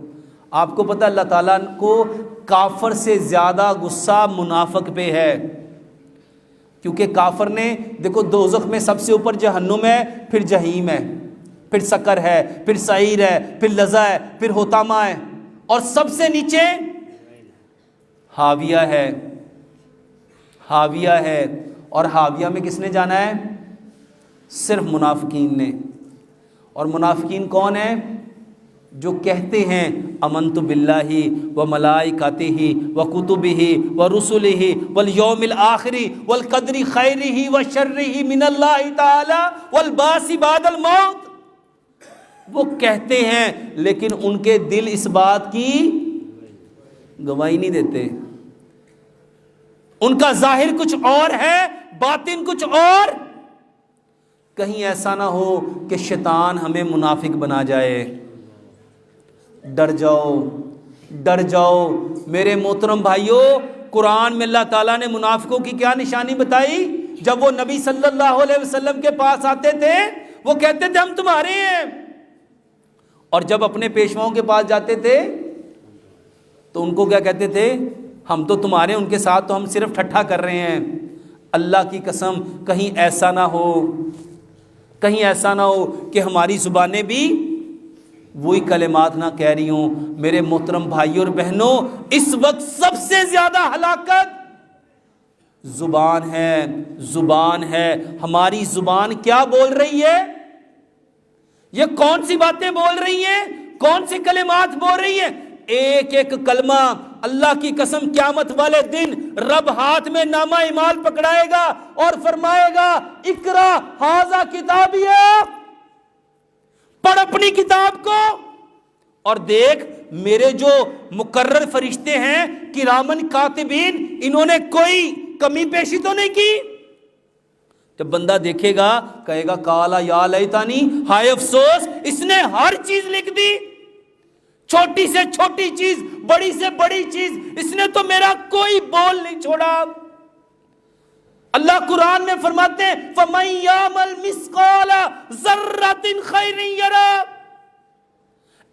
آپ کو پتہ اللہ تعالیٰ کو کافر سے زیادہ غصہ منافق پہ ہے. کیونکہ کافر نے دیکھو دوزخ میں سب سے اوپر جہنم ہے، پھر جہیم ہے، پھر سقر ہے، پھر سعیر ہے، پھر لظہ ہے، پھر حطامہ ہے، اور سب سے نیچے حاویہ ہے. حاویہ ہے. اور حاویہ میں کس نے جانا ہے؟ صرف منافقین نے. اور منافقین کون ہیں؟ جو کہتے ہیں امنت باللہ و ملائکتہ و کتبہ و رسلہ والیوم الآخر والقدر خیرہ و شرہ من اللہ تعالی والبعث بعد الموت. وہ کہتے ہیں لیکن ان کے دل اس بات کی گواہی نہیں دیتے. ان کا ظاہر کچھ اور ہے، باطن کچھ اور. کہیں ایسا نہ ہو کہ شیطان ہمیں منافق بنا جائے. ڈر جاؤ، ڈر جاؤ میرے محترم بھائیوں. قرآن میں اللہ تعالیٰ نے منافقوں کی کیا نشانی بتائی؟ جب وہ نبی صلی اللہ علیہ وسلم کے پاس آتے تھے وہ کہتے تھے ہم تمہارے ہیں، اور جب اپنے پیشواؤں کے پاس جاتے تھے تو ان کو کیا کہتے تھے؟ ہم تو تمہارے، ان کے ساتھ تو ہم صرف ٹھٹھا کر رہے ہیں. اللہ کی قسم کہیں ایسا نہ ہو، کہیں ایسا نہ ہو کہ ہماری زبانیں بھی وہی کلمات نہ کہہ رہی ہوں. میرے محترم بھائیوں اور بہنوں، اس وقت سب سے زیادہ ہلاکت زبان ہے. زبان ہے. ہماری زبان کیا بول رہی ہے؟ یہ کون سی باتیں بول رہی ہیں؟ کون سی کلمات بول رہی ہیں؟ ایک ایک کلمہ اللہ کی قسم قیامت والے دن رب ہاتھ میں نامہ اعمال پکڑائے گا اور فرمائے گا اقرا ھذا کتابیہ، پڑھ اپنی کتاب کو اور دیکھ میرے جو مقرر فرشتے ہیں کرامن کاتبین، انہوں نے کوئی کمی پیشی تو نہیں کی. جب بندہ دیکھے گا کہے گا کالا یا لیتانی، ہائے افسوس، اس نے ہر چیز لکھ دی، چھوٹی سے چھوٹی چیز، بڑی سے بڑی چیز، اس نے تو میرا کوئی بول نہیں چھوڑا. اللہ قرآن میں فرماتے ہیں فَمَن يَعْمَلْ مِثْقَالَ ذَرَّةٍ خَيْرٍ يَرَهُ،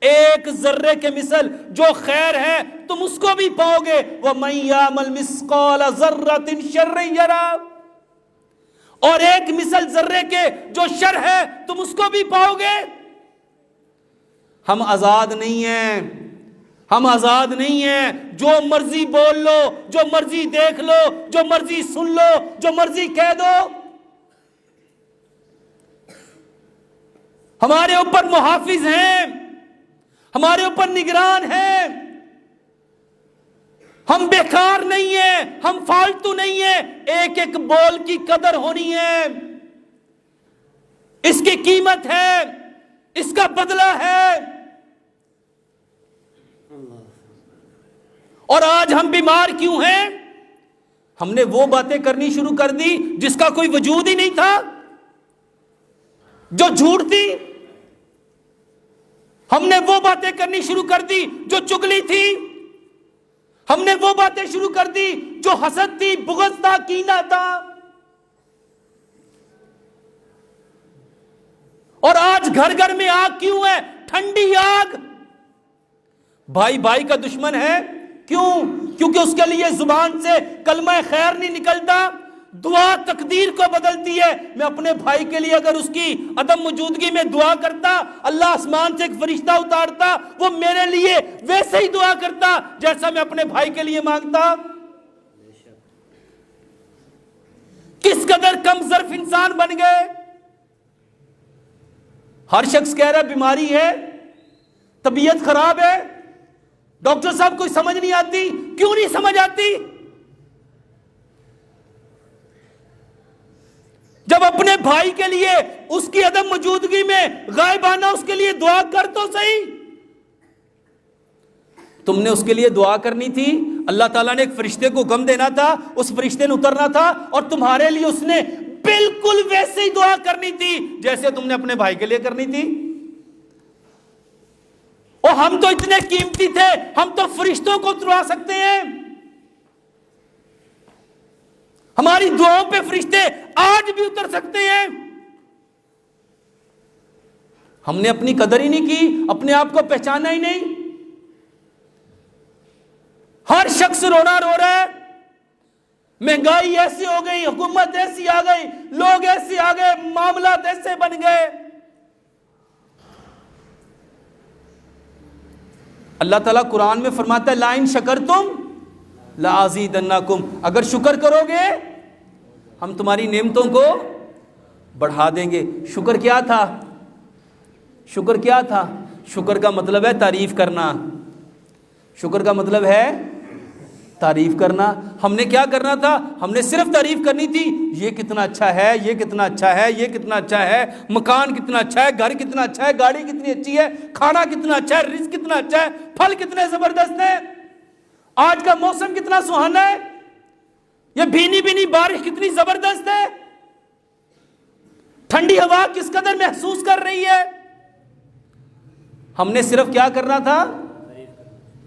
ایک ذرے کے مثل جو خیر ہے تم اس کو بھی پاؤ گے. وَمَن يَعْمَلْ مِثْقَالَ ذَرَّةٍ شَرٍّ يَرَهُ، اور ایک مثل ذرے کے جو شر ہے تم اس کو بھی پاؤ گے. ہم آزاد نہیں ہیں، ہم آزاد نہیں ہیں. جو مرضی بول لو، جو مرضی دیکھ لو، جو مرضی سن لو، جو مرضی کہہ دو. ہمارے اوپر محافظ ہیں، ہمارے اوپر نگران ہیں. ہم بیکار نہیں ہیں، ہم فالتو نہیں ہیں. ایک ایک بول کی قدر ہونی ہے، اس کی قیمت ہے، اس کا بدلہ ہے. اور آج ہم بیمار کیوں ہیں؟ ہم نے وہ باتیں کرنی شروع کر دی جس کا کوئی وجود ہی نہیں تھا، جو جھوٹ تھی. ہم نے وہ باتیں کرنی شروع کر دی جو چگلی تھی. ہم نے وہ باتیں شروع کر دی جو حسد تھی، بغض تھا، کینہ تھا. اور آج گھر گھر میں آگ کیوں ہے؟ ٹھنڈی آگ. بھائی بھائی کا دشمن ہے. کیوں؟ کیونکہ اس کے لیے زبان سے کلمہ خیر نہیں نکلتا. دعا تقدیر کو بدلتی ہے. میں اپنے بھائی کے لیے اگر اس کی عدم موجودگی میں دعا کرتا، اللہ آسمان سے ایک فرشتہ اتارتا، وہ میرے لیے ویسے ہی دعا کرتا جیسا میں اپنے بھائی کے لیے مانگتا. کس قدر کم ظرف انسان بن گئے. ہر شخص کہہ رہا ہے بیماری ہے، طبیعت خراب ہے. ڈاکٹر صاحب کوئی سمجھ نہیں آتی. کیوں نہیں سمجھ آتی؟ جب اپنے بھائی کے لیے اس کی عدم موجودگی میں غائبانہ اس کے لیے دعا کر تو صحیح. تم نے اس کے لیے دعا کرنی تھی، اللہ تعالیٰ نے ایک فرشتے کو حکم دینا تھا، اس فرشتے نے اترنا تھا اور تمہارے لیے اس نے بالکل ویسے ہی دعا کرنی تھی جیسے تم نے اپنے بھائی کے لیے کرنی تھی. اور ہم تو اتنے قیمتی تھے، ہم تو فرشتوں کو اتروا سکتے ہیں. ہماری دعاؤں پہ فرشتے آج بھی اتر سکتے ہیں. ہم نے اپنی قدر ہی نہیں کی، اپنے آپ کو پہچانا ہی نہیں. ہر شخص رونا رو رہا ہے. مہنگائی ایسی ہو گئی، حکومت ایسی آ گئی، لوگ ایسے آ گئے، معاملات ایسے بن گئے. اللہ تعالیٰ قرآن میں فرماتا ہے لَئِن شَكَرْتُمْ لَأَزِيدَنَّكُمْ، اگر شکر کرو گے ہم تمہاری نعمتوں کو بڑھا دیں گے. شکر کیا تھا؟ شکر کیا تھا؟ شکر کا مطلب ہے تعریف کرنا. شکر کا مطلب ہے تعریف کرنا. ہم نے کیا کرنا تھا؟ ہم نے صرف تعریف کرنی تھی. یہ کتنا اچھا ہے، یہ کتنا اچھا ہے، یہ کتنا اچھا ہے، مکان کتنا اچھا ہے، گھر کتنا اچھا ہے، گاڑی کتنی اچھی ہے، کھانا کتنا اچھا ہے، رزق کتنا اچھا ہے، پھل کتنے زبردست ہیں، آج کا موسم کتنا سہانا ہے، یہ بھینی بھینی بارش کتنی زبردست ہے، ٹھنڈی ہوا کس قدر محسوس کر رہی ہے. ہم نے صرف کیا کرنا تھا؟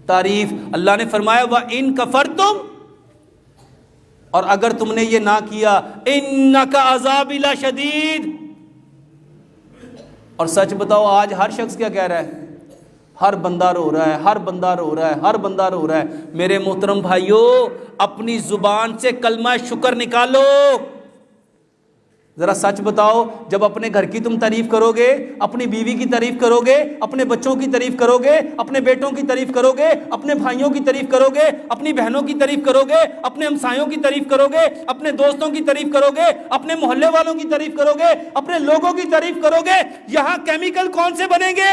تعریف. اللہ نے فرمایا وَإِن كَفَرْتُمْ، اور اگر تم نے یہ نہ کیا إِنَّكَ عَذَابِ لَشَدِيدٌ. اور سچ بتاؤ آج ہر شخص کیا کہہ رہا ہے؟ ہر بندہ رو رہا ہے، ہر بندہ رو رہا ہے، ہر بندہ رو رہا ہے. میرے محترم بھائیو، اپنی زبان سے کلمہ شکر نکالو. ذرا سچ بتاؤ، جب اپنے گھر کی تم تعریف کرو گے، اپنی بیوی کی تعریف کرو گے، اپنے بچوں کی تعریف کرو گے، اپنے بیٹوں کی تعریف کرو گے، اپنے بھائیوں کی تعریف کرو گے، اپنی بہنوں کی تعریف کرو گے، اپنے ہمسایوں کی تعریف کرو گے، اپنے دوستوں کی تعریف کرو گے، اپنے محلے والوں کی تعریف کرو گے، اپنے لوگوں کی تعریف کرو گے، یہاں کیمیکل کون سے بنیں گے؟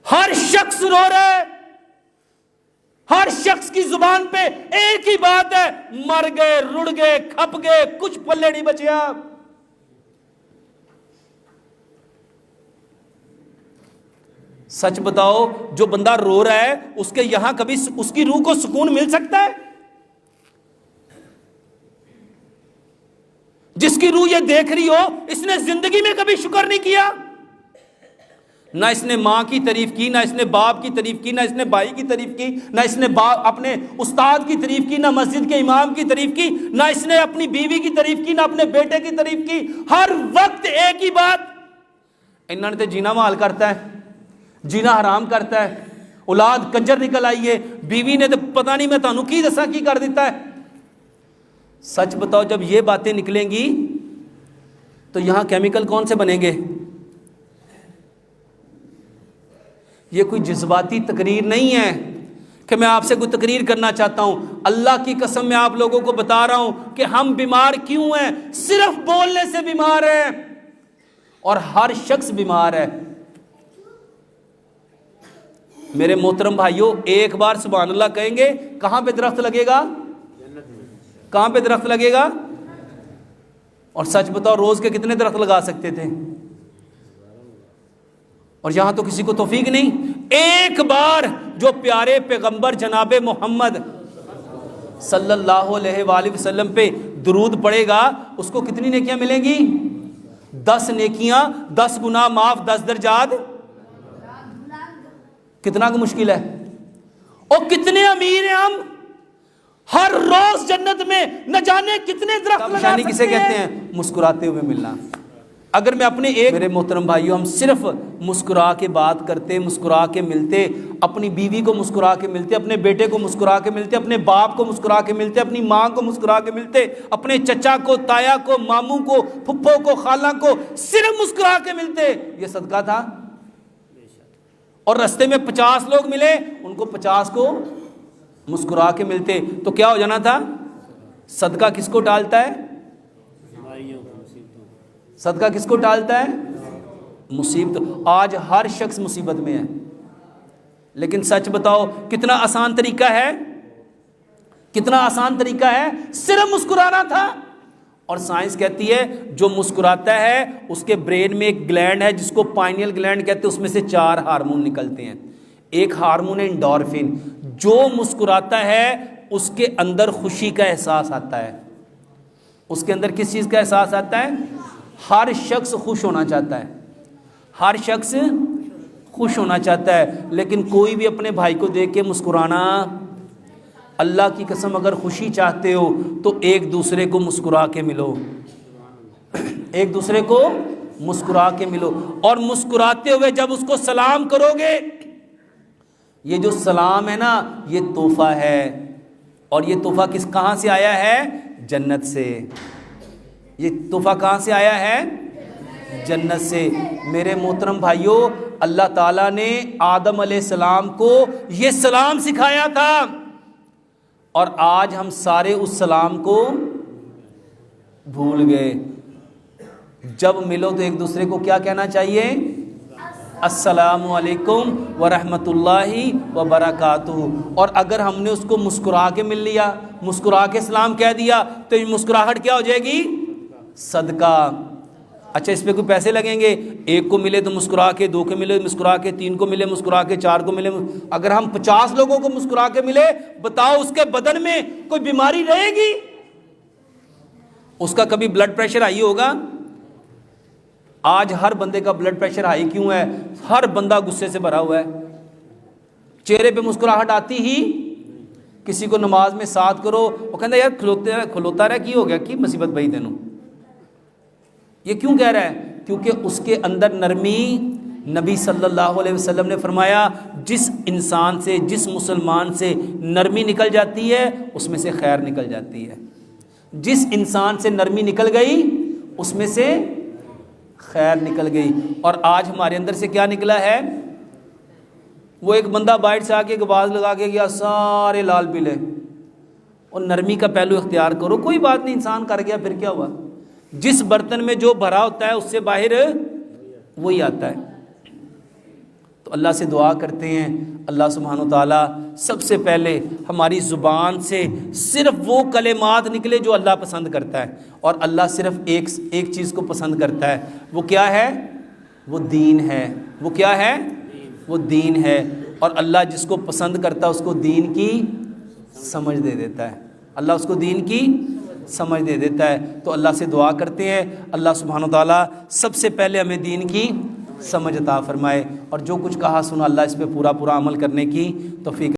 ہر شخص رو رہا ہے، ہر شخص کی زبان پہ ایک ہی بات ہے، مر گئے، رڑ گئے، کھپ گئے، کچھ پلے نہیں بچیا. سچ بتاؤ، جو بندہ رو رہا ہے اس کے یہاں کبھی اس کی روح کو سکون مل سکتا ہے؟ جس کی روح یہ دیکھ رہی ہو اس نے زندگی میں کبھی شکر نہیں کیا. نہ اس نے ماں کی تعریف کی، نہ اس نے باپ کی تعریف کی، نہ اس نے بھائی کی تعریف کی، نہ اس نے اپنے استاد کی تعریف کی، نہ مسجد کے امام کی تعریف کی، نہ اس نے اپنی بیوی کی تعریف کی، نہ اپنے بیٹے کی تعریف کی. ہر وقت ایک ہی بات، انہوں نے تو جینا محال کرتا ہے، جینا حرام کرتا ہے، اولاد کنجر نکل آئی ہے، بیوی نے تو پتہ نہیں میں تانوں کی دساں کی کر دیتا ہے. سچ بتاؤ، جب یہ باتیں نکلیں گی تو یہاں کیمیکل کون سے بنیں گے؟ یہ کوئی جذباتی تقریر نہیں ہے کہ میں آپ سے کوئی تقریر کرنا چاہتا ہوں. اللہ کی قسم میں آپ لوگوں کو بتا رہا ہوں کہ ہم بیمار کیوں ہیں. صرف بولنے سے بیمار ہیں، اور ہر شخص بیمار ہے. میرے محترم بھائیوں، ایک بار سبحان اللہ کہیں گے، کہاں پہ درخت لگے گا؟ کہاں پہ درخت لگے گا؟ اور سچ بتاؤ، روز کے کتنے درخت لگا سکتے تھے؟ اور یہاں تو کسی کو توفیق نہیں. ایک بار جو پیارے پیغمبر جناب محمد صلی اللہ علیہ وآلہ وسلم پہ درود پڑے گا، اس کو کتنی نیکیاں ملیں گی؟ 10 نیکیاں، 10 گناہ معاف، 10 درجات. کتنا کو مشکل ہے؟ اور کتنے امیر ہیں ہم، ہر روز جنت میں نہ جانے کتنے درخت لگا سکتے ہیں. کسے کہتے ہیں؟ مسکراتے ہوئے ملنا. اگر میں اپنے میرے محترم بھائیوں، ہم صرف مسکرا کے بات کرتے، مسکرا کے ملتے، اپنی بیوی کو مسکرا کے ملتے، اپنے بیٹے کو مسکرا کے ملتے، اپنے باپ کو مسکرا کے ملتے، اپنی ماں کو مسکرا کے ملتے، اپنے چچا کو، تایا کو، ماموں کو، پھپھو کو، خالہ کو صرف مسکرا کے ملتے، یہ صدقہ تھا. اور رستے میں 50 لوگ ملے، ان کو 50 کو مسکرا کے ملتے تو کیا ہو جانا تھا؟ صدقہ کس کو ٹالتا ہے؟ صدقہ کس کو ٹالتا ہے؟ مصیبت. آج ہر شخص مصیبت میں ہے، لیکن سچ بتاؤ کتنا آسان طریقہ ہے، کتنا آسان طریقہ ہے، صرف مسکرانا تھا. اور سائنس کہتی ہے جو مسکراتا ہے اس کے برین میں ایک گلینڈ ہے جس کو پائنیل گلینڈ کہتے ہیں، اس میں سے 4 ہارمون نکلتے ہیں. ایک ہارمون ہے انڈورفن. جو مسکراتا ہے اس کے اندر خوشی کا احساس آتا ہے. اس کے اندر کس چیز کا احساس آتا ہے؟ ہر شخص خوش ہونا چاہتا ہے، ہر شخص خوش ہونا چاہتا ہے، لیکن کوئی بھی اپنے بھائی کو دیکھ کے مسکرانا. اللہ کی قسم اگر خوشی چاہتے ہو تو ایک دوسرے کو مسکرا کے ملو، ایک دوسرے کو مسکرا کے ملو، اور مسکراتے ہوئے جب اس کو سلام کرو گے، یہ جو سلام ہے نا یہ تحفہ ہے، اور یہ تحفہ کہاں سے آیا ہے؟ جنت سے۔ یہ تحفہ کہاں سے آیا ہے؟ جنت سے۔ میرے محترم بھائیوں، اللہ تعالیٰ نے آدم علیہ السلام کو یہ سلام سکھایا تھا، اور آج ہم سارے اس سلام کو بھول گئے۔ جب ملو تو ایک دوسرے کو کیا کہنا چاہیے؟ السلام علیکم ورحمۃ اللہ وبرکاتہ۔ اور اگر ہم نے اس کو مسکرا کے مل لیا، مسکرا کے سلام کہہ دیا، تو یہ مسکراہٹ کیا ہو جائے گی؟ صدقہ۔ اچھا، اس پہ کوئی پیسے لگیں گے؟ ایک کو ملے تو مسکرا کے، دو کو ملے مسکرا کے، تین کو ملے مسکرا کے، چار کو ملے۔ اگر ہم 50 لوگوں کو مسکرا کے ملے، بتاؤ اس کے بدن میں کوئی بیماری رہے گی؟ اس کا کبھی بلڈ پریشر ہائی ہوگا؟ آج ہر بندے کا بلڈ پریشر ہائی کیوں ہے؟ ہر بندہ غصے سے بھرا ہوا ہے، چہرے پہ مسکراہٹ آتی ہی۔ کسی کو نماز میں ساتھ کرو، وہ کہتا ہے یار کھلوتا رہا، کی ہو گیا، کی مصیبت بھائی تینوں؟ یہ کیوں کہہ رہا ہے؟ کیونکہ اس کے اندر نرمی، نبی صلی اللہ علیہ وسلم نے فرمایا جس انسان سے، جس مسلمان سے نرمی نکل جاتی ہے اس میں سے خیر نکل جاتی ہے۔ جس انسان سے نرمی نکل گئی اس میں سے خیر نکل گئی۔ اور آج ہمارے اندر سے کیا نکلا ہے؟ وہ ایک بندہ باہر سے آ کے ایک آواز لگا کے گیا، سارے لال پیلے۔ اور نرمی کا پہلو اختیار کرو، کوئی بات نہیں، انسان کر گیا پھر کیا ہوا؟ جس برتن میں جو بھرا ہوتا ہے اس سے باہر وہی آتا ہے۔ تو اللہ سے دعا کرتے ہیں اللہ سبحانہ و تعالیٰ سب سے پہلے ہماری زبان سے صرف وہ کلمات نکلے جو اللہ پسند کرتا ہے، اور اللہ صرف ایک چیز کو پسند کرتا ہے، وہ کیا ہے؟ وہ دین ہے۔ وہ کیا ہے؟ وہ دین ہے۔ اور اللہ جس کو پسند کرتا ہے اس کو دین کی سمجھ دے دیتا ہے، اللہ اس کو دین کی سمجھ دے دیتا ہے۔ تو اللہ سے دعا کرتے ہیں اللہ سبحانہ و تعالیٰ سب سے پہلے ہمیں دین کی سمجھ عطا فرمائے، اور جو کچھ کہا سنا اللہ اس پہ پورا عمل کرنے کی توفیق